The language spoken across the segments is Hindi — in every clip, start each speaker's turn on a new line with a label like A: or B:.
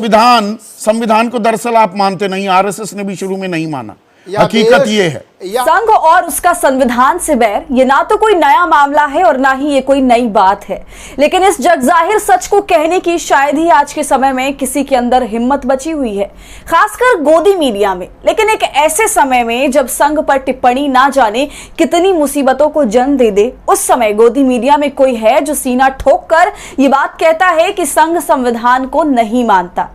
A: संविधान को दरअसल आप मानते नहीं, आरएसएस ने भी शुरू में नहीं माना। हकीकत ये है
B: संघ और उसका संविधान से बैर ये ना तो कोई नया मामला है और ना ही ये कोई नई बात है, लेकिन इस जगजाहिर सच को कहने की शायद ही आज के समय में किसी के अंदर हिम्मत बची हुई है, खासकर गोदी मीडिया में। लेकिन एक ऐसे समय में जब संघ पर टिप्पणी ना जाने कितनी मुसीबतों को जन्म दे दे, उस समय गोदी मीडिया में कोई है जो सीना ठोक कर ये बात कहता है कि संघ संविधान को नहीं मानता।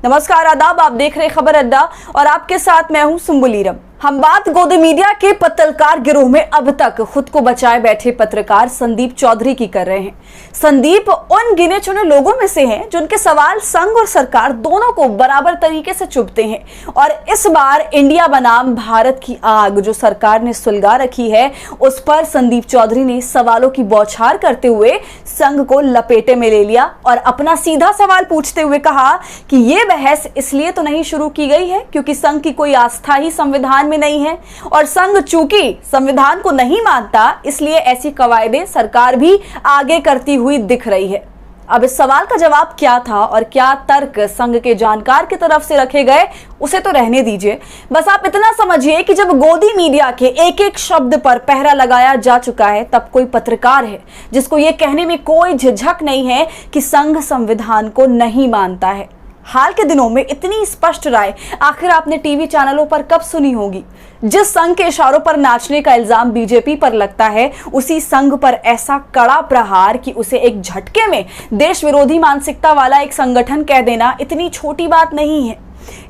B: नमस्कार, आदाब, आप देख रहे खबर अड्डा और आपके साथ मैं हूं सुम्बुलीरम। हम बात गोदी मीडिया के पत्रकार गिरोह में अब तक खुद को बचाए बैठे पत्रकार संदीप चौधरी की कर रहे हैं। संदीप उन गिने चुने लोगों में से हैं जिनके सवाल संघ और सरकार दोनों को बराबर तरीके से चुभते हैं, और इस बार इंडिया बनाम भारत की आग जो सरकार ने सुलगा रखी है, उस पर संदीप चौधरी ने सवालों की बौछार करते हुए संघ को लपेटे में ले लिया और अपना सीधा सवाल पूछते हुए कहा कि ये बहस इसलिए तो नहीं शुरू की गई है क्योंकि संघ की कोई आस्था ही संविधान में नहीं है, और संघ चूंकि संविधान को नहीं मानता इसलिए ऐसी कवायदे सरकार भी आगे करती हुई दिख रही है। अब इस सवाल का जवाब क्या था और क्या तर्क संघ के जानकार की तरफ से रखे गए उसे तो रहने दीजिए, बस आप इतना समझिए कि जब गोदी मीडिया के एक एक शब्द पर पहरा लगाया जा चुका है तब कोई पत्रकार है जिसको यह कहने में कोई झिझक नहीं है कि संघ संविधान को नहीं मानता है। हाल के दिनों में इतनी स्पष्ट राय आखिर आपने टीवी चैनलों पर कब सुनी होगी? जिस संघ के इशारों पर नाचने का इल्जाम बीजेपी पर लगता है, उसी संघ पर ऐसा कड़ा प्रहार कि उसे एक झटके में देश विरोधी मानसिकता वाला एक संगठन कह देना इतनी छोटी बात नहीं है।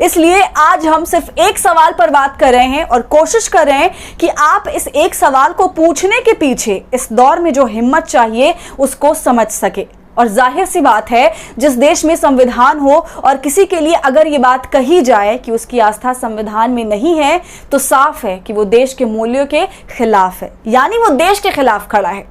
B: इसलिए आज हम सिर्फ एक सवाल पर बात कर रहे हैं और कोशिश कर रहे हैं कि आप इस एक सवाल को पूछने के पीछे इस दौर में जो हिम्मत चाहिए उसको समझ सके। और जाहिर सी बात है, जिस देश में संविधान हो और किसी के लिए अगर ये बात कही जाए कि उसकी आस्था संविधान में नहीं है, तो साफ है कि वो देश के मूल्यों के खिलाफ है, यानी वो देश के खिलाफ खड़ा है।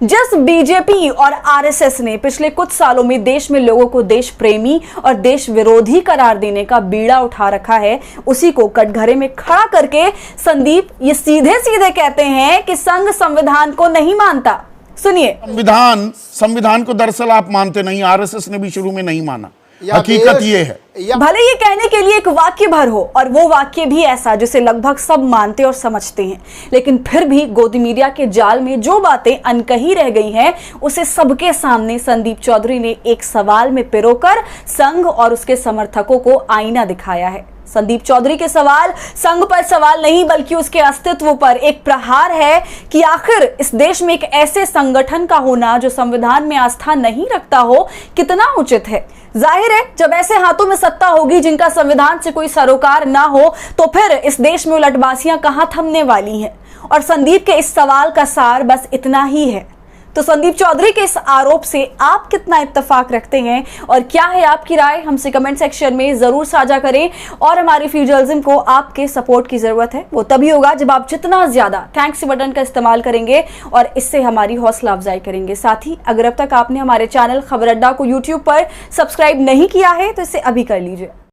B: जिस बीजेपी और आरएसएस ने पिछले कुछ सालों में देश में लोगों को देश प्रेमी और देश विरोधी करार देने का बीड़ा उठा रखा है, उसी को कटघरे में खड़ा करके संदीप ये सीधे सीधे कहते हैं कि संघ संविधान को नहीं मानता। सुनिए,
A: संविधान को दरअसल आप मानते नहीं, आरएसएस ने भी शुरू में नहीं माना। हकीकत ये है
B: भले ये कहने के लिए एक वाक्य भर हो और वो वाक्य भी ऐसा जिसे लगभग सब मानते और समझते हैं, लेकिन फिर भी गोदी मीडिया के जाल में जो बातें अनकही रह गई हैं उसे सबके सामने संदीप चौधरी ने एक सवाल में पिरोकर संघ और उसके समर्थकों को आईना दिखाया है। संदीप चौधरी के सवाल संघ पर सवाल नहीं बल्कि उसके अस्तित्व पर एक प्रहार है कि आखिर इस देश में एक ऐसे संगठन का होना जो संविधान में आस्था नहीं रखता हो कितना उचित है। जाहिर है, जब ऐसे हाथों में सत्ता होगी जिनका संविधान से कोई सरोकार ना हो, तो फिर इस देश में उलटबाजियां कहां थमने वाली हैं। और संदीप के इस सवाल का सार बस इतना ही है। तो संदीप चौधरी के इस आरोप से आप कितना इत्तेफाक रखते हैं और क्या है आपकी राय, हमसे कमेंट सेक्शन में जरूर साझा करें। और हमारी फ्यूजलिज्म को आपके सपोर्ट की जरूरत है, वो तभी होगा जब आप जितना ज्यादा थैंक्स बटन का इस्तेमाल करेंगे और इससे हमारी हौसला अफजाई करेंगे। साथ ही अगर अब तक आपने हमारे चैनल खबर अड्डा को यूट्यूब पर सब्सक्राइब नहीं किया है तो इसे अभी कर लीजिए।